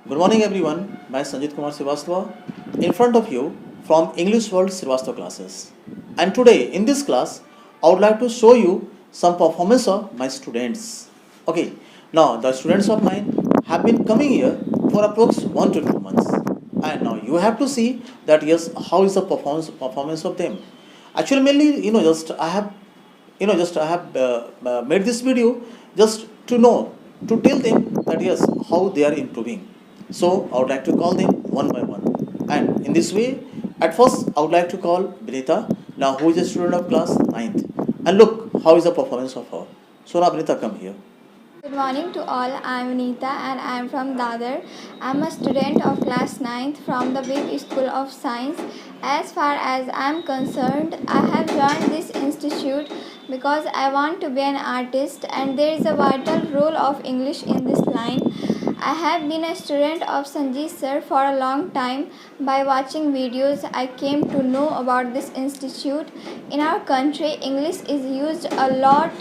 Good morning everyone, मैं Sanjeet Kumar Srivastava in front of you from English World Srivastava classes. And today in this class, I would like to show you some performance of my students. Okay, now the students of mine have been coming here for approx 1 to 2 months. And now you have to see that yes, how is the performance of them. Actually mainly, I have made this video just to know, to tell them that yes, how they are improving. So I would like to call them one by one. And in this way, at first I would like to call Vinita, now who is a student of class 9th. And look how is the performance of her. So now Vinita, come here. Good morning to all. I am Anita and I am from Dadar. I am a student of class 9th from the Big School of Science. As far as I am concerned, I have joined this institute because I want to be an artist and there is a vital role of English in this line. I have been a student of Sanjeev sir for a long time. By watching videos, I came to know about this institute. In our country, English is used a lot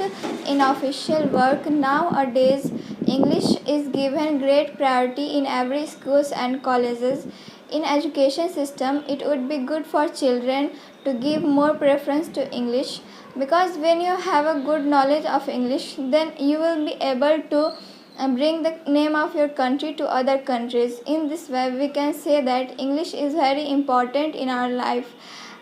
in official work. Nowadays, English is given great priority in every schools and colleges. In education system, it would be good for children to give more preference to English because when you have a good knowledge of English, then you will be able to bring the name of your country to other countries. In this way, we can say that English is very important in our life.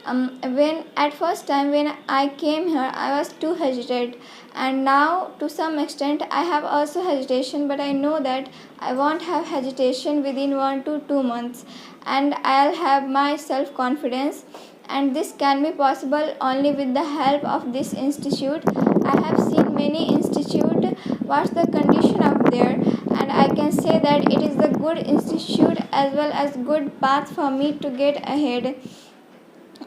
When at first time when I came here, I was too hesitant, and now to some extent I have also hesitation. But I know that I won't have hesitation within 1 to 2 months, and I'll have my self confidence. And this can be possible only with the help of this institute. I have seen many institute. What's the condition up there? And I can say that it is the good institute as well as good path for me to get ahead.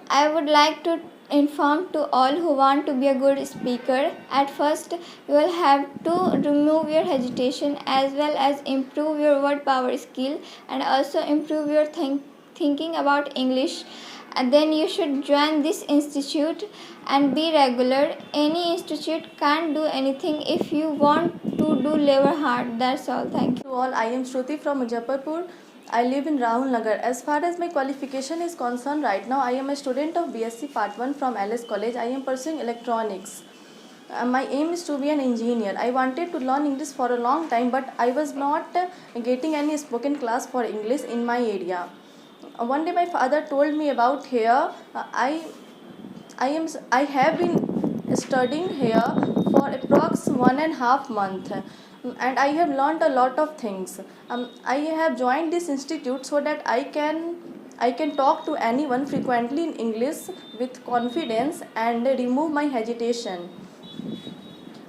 I would like to inform to all who want to be a good speaker. At first, you will have to remove your hesitation as well as improve your word power skill and also improve your thinking about English. And then you should join this institute and be regular. Any institute can't do anything if you want to do labor hard. That's all. Thank you. To all, I am Shruti from Muzaffarpur. I live in Rahul Nagar. As far as my qualification is concerned, right now I am a student of BSc Part 1 from LS College. I am pursuing electronics. My aim is to be an engineer. I wanted to learn English for a long time, but I was not getting any spoken class for English in my area. One day my father told me about here. I have been studying here for approx 1.5 months, and I have learned a lot of things. I have joined this institute so that I can talk to anyone frequently in English with confidence and remove my hesitation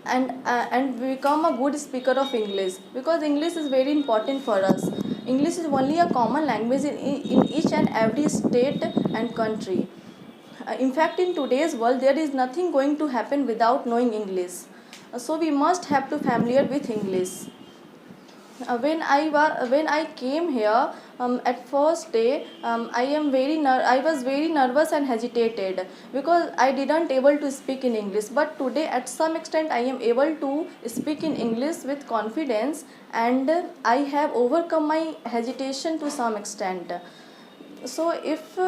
and become a good speaker of English, because English is very important for us. English is only a common language in each and every state and country. In fact, in today's world, there is nothing going to happen without knowing English. So we must have to familiar with English. When I came here, at first day, I was very nervous and hesitated because I didn't able to speak in English. But today, at some extent, I am able to speak in English with confidence, and I have overcome my hesitation to some extent. So if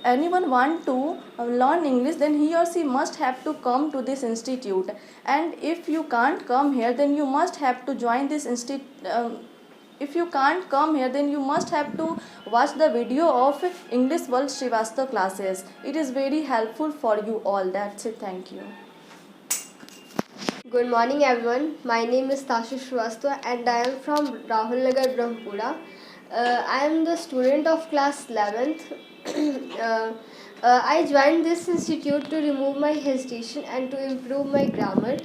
anyone want to learn English, then he or she must have to come to this institute. And if you can't come here, then you must have to join this institute. If you can't come here, then you must have to watch the video of English World Srivastava classes. It is very helpful for you all. That's it. Thank you. Good morning everyone. My name is Tashu Srivastava and I am from Rahul Nagar, Brahmpura. I am the student of class 11th. I joined this institute to remove my hesitation and to improve my grammar.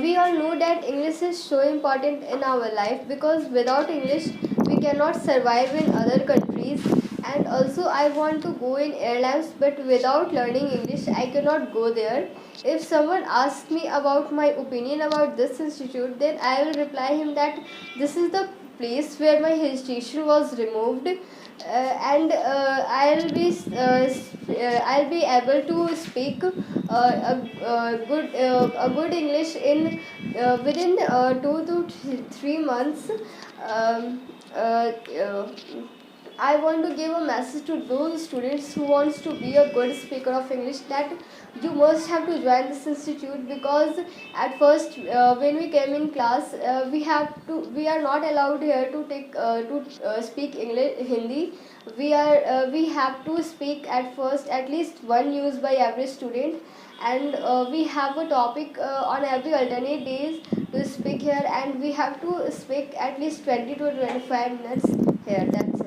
We all know that English is so important in our life because without English we cannot survive in other countries. And also I want to go in airlines, but without learning English I cannot go there. If someone asks me about my opinion about this institute, then I will reply him that this is the place where my hesitation was removed. I'll be able to speak a good English in within 2 to 3 months. Um, uh, uh, I want to give a message to those students who wants to be a good speaker of English, that you must have to join this institute, because at first when we came in class, we are not allowed here to speak English Hindi. We have to speak at first at least one news by every student, and we have a topic on every alternate days to speak here, and we have to speak at least 20 to 25 minutes here. That's it.